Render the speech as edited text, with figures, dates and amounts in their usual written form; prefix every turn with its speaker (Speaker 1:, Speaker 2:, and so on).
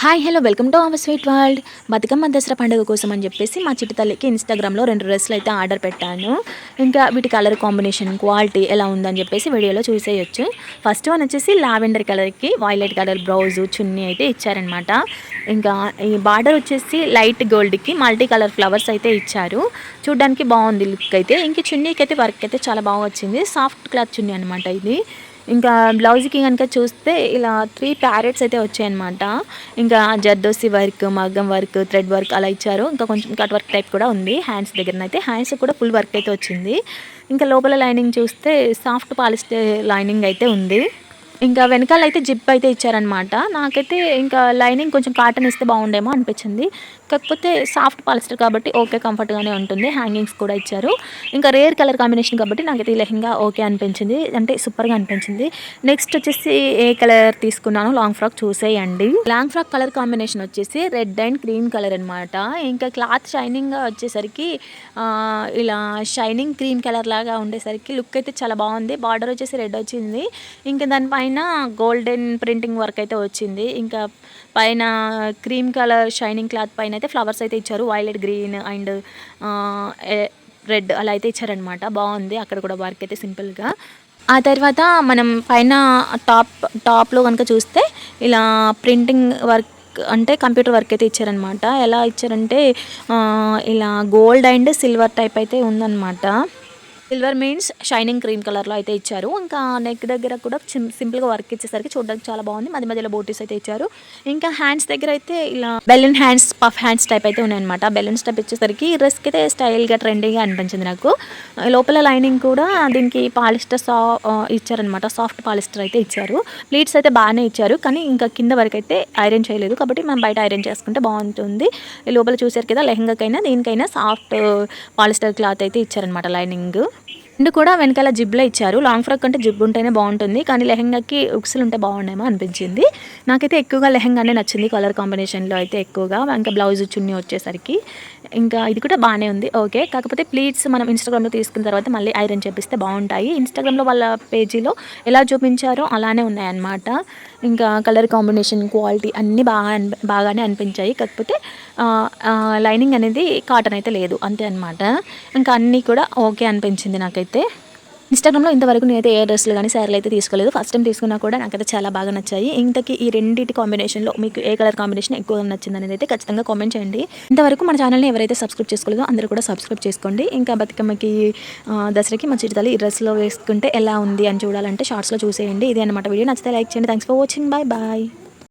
Speaker 1: Hi hello welcome to our sweet world. Bathukamma Dasara పండుగ కోసం అని చెప్పేసి మా చిట్టి తల్లికి ఇన్స్టాగ్రామ్లో 2 డ్రెస్సులు అయితే ఆర్డర్ పెట్టాను. ఇంకా వీటి కలర్ కాంబినేషన్ క్వాలిటీ ఎలా ఉందని చెప్పేసి వీడియోలో చూసేయొచ్చు. ఫస్ట్ వన్ వచ్చేసి లావెండర్ కలర్కి వైలెట్ కలర్ బ్లౌజు చున్నీ అయితే ఇచ్చారనమాట. ఇంకా ఈ బార్డర్ వచ్చేసి లైట్ గోల్డ్కి మల్టీ కలర్ ఫ్లవర్స్ అయితే ఇచ్చారు. చూడ్డానికి బాగుంది లుక్ అయితే. ఇంక చున్నీకి అయితే వర్క్ అయితే చాలా బాగా వచ్చింది. సాఫ్ట్ క్లాత్ చున్నీ అనమాట ఇది. ఇంకా బ్లౌజ్కి కనుక చూస్తే ఇలా 3 ప్యారెట్స్ అయితే వచ్చాయన్నమాట. ఇంకా జర్దోసి వర్క్, మగ్గం వర్క్, థ్రెడ్ వర్క్ అలా ఇచ్చారు. ఇంకా కొంచెం కట్ వర్క్ టైప్ కూడా ఉంది. హ్యాండ్స్ దగ్గరనైతే హ్యాండ్స్ కూడా ఫుల్ వర్క్ అయితే వచ్చింది. ఇంకా లోపల లైనింగ్ చూస్తే సాఫ్ట్ పాలిస్టర్ లైనింగ్ అయితే ఉంది. ఇంకా వెనకాల అయితే జిప్ అయితే ఇచ్చారనమాట. నాకైతే ఇంకా లైనింగ్ కొంచెం కాటన్ ఇస్తే బాగుండేమో అనిపించింది. కాకపోతే సాఫ్ట్ పాలిస్టర్ కాబట్టి ఓకే, కంఫర్ట్గానే ఉంటుంది. హ్యాంగింగ్స్ కూడా ఇచ్చారు. ఇంకా రేర్ కలర్ కాంబినేషన్ కాబట్టి నాకైతే ఈ లెహంగా ఓకే అనిపించింది, అంటే సూపర్గా అనిపించింది. నెక్స్ట్ వచ్చేసి ఏ కలర్ తీసుకున్నాను లాంగ్ ఫ్రాక్ చూసేయండి. లాంగ్ ఫ్రాక్ కలర్ కాంబినేషన్ వచ్చేసి రెడ్ అండ్ క్రీమ్ కలర్ అనమాట. ఇంకా క్లాత్ షైనింగ్గా వచ్చేసరికి ఇలా షైనింగ్ క్రీమ్ కలర్ లాగా ఉండేసరికి లుక్ అయితే చాలా బాగుంది. బార్డర్ వచ్చేసి రెడ్ వచ్చింది. ఇంకా దానిపైన గోల్డెన్ ప్రింటింగ్ వర్క్ అయితే వచ్చింది. ఇంకా పైన క్రీమ్ కలర్ షైనింగ్ క్లాత్ పైన అయితే ఫ్లవర్స్ అయితే ఇచ్చారు. వైలెట్, గ్రీన్ అండ్ రెడ్ అలా అయితే ఇచ్చారనమాట. బాగుంది. అక్కడ కూడా వర్క్ అయితే సింపుల్గా. ఆ తర్వాత మనం పైన టాప్లో కనుక చూస్తే ఇలా ప్రింటింగ్ వర్క్ అంటే కంప్యూటర్ వర్క్ అయితే ఇచ్చారనమాట. ఎలా ఇచ్చారంటే ఇలా గోల్డ్ అండ్ సిల్వర్ టైప్ అయితే ఉందన్నమాట. సిల్వర్ మీన్స్ షైనింగ్ క్రీమ్ కలర్లో అయితే ఇచ్చారు. ఇంకా నెక్ దగ్గర కూడా సింపుల్గా వర్క్ ఇచ్చేసరికి చూడడానికి చాలా బాగుంది. మధ్య మధ్యలో బోటీస్ అయితే ఇచ్చారు. ఇంకా హ్యాండ్స్ దగ్గర అయితే ఇలా balloon hands, puff hands type అయితే ఉన్నాయన్నమాట. బెలూన్స్ టైప్ ఇచ్చేసరికి డ్రెస్కి అయితే స్టైల్గా ట్రెండింగ్గా అనిపించింది నాకు. లోపల లైనింగ్ కూడా దీనికి పాలిస్టర్ ఇచ్చారనమాట. సాఫ్ట్ పాలిస్టర్ అయితే ఇచ్చారు. ప్లీట్స్ అయితే బాగానే ఇచ్చారు, కానీ ఇంకా కింద వరకు అయితే ఐరన్ చేయలేదు కాబట్టి మనం బయట ఐరన్ చేసుకుంటే బాగుంటుంది. లోపల చూసారు కదా, లెహంగాకైనా దీనికైనా సాఫ్ట్ పాలిస్టర్ క్లాత్ అయితే ఇచ్చారనమాట లైనింగ్. అండ్ కూడా వెనకాల జిబ్లో ఇచ్చారు. లాంగ్ ఫ్రాక్ అంటే జిబ్ ఉంటేనే బాగుంటుంది, కానీ లెహంగాకి ఉక్సులు ఉంటే బాగుండేమో అనిపించింది. నాకైతే ఎక్కువగా లెహంగానే నచ్చింది కలర్ కాంబినేషన్లో అయితే ఎక్కువగా. ఇంకా బ్లౌజ్ చున్నీ వచ్చేసరికి ఇంకా ఇది కూడా బాగానే ఉంది ఓకే. కాకపోతే ప్లీట్స్ మనం ఇన్స్టాగ్రామ్లో తీసుకున్న తర్వాత మళ్ళీ ఐరన్ చేపిస్తే బాగుంటాయి. ఇన్స్టాగ్రామ్లో వాళ్ళ పేజీలో ఎలా చూపించారో అలానే ఉన్నాయన్నమాట. ఇంకా కలర్ కాంబినేషన్, క్వాలిటీ అన్నీ బాగానే అనిపించాయి. కాకపోతే లైనింగ్ అనేది కాటన్ అయితే లేదు, అంతే అనమాట. ఇంకా అన్నీ కూడా ఓకే అనిపించింది నాకైతే. ఇన్స్టాగ్రామ్లో ఇంతవరకు నేనైతే ఏ డ్రెస్సులు కానీ శారీలు అయితే తీసుకోలేదు. ఫస్ట్ టైం తీసుకున్నా కూడా నాకైతే చాలా బాగా నచ్చాయి. ఇంతకీ ఈ రెండింటి కాంబినేషన్లో మీకు ఏ కలర్ కాంబినేషన్ ఎక్కువగా నచ్చింది అనేది అయితే ఖచ్చితంగా కామెంట్ చేయండి. ఇంతవరకు మన ఛానల్ని ఎవరైతే సబ్స్క్రైబ్ చేసుకోలేదో అందరూ కూడా సబ్స్క్రైబ్ చేసుకోండి. ఇంకా బతుకమ్మకి దసరాకి మా చిట్టి తల్లి ఈ డ్రెస్లో వేసుకుంటే ఎలా ఉంది అని చూడాలంటే షార్ట్స్లో చూసేయండి. ఇదే అనమాట వీడియో. నచ్చితే లైక్ చేయండి. Thanks for watching. Bye bye.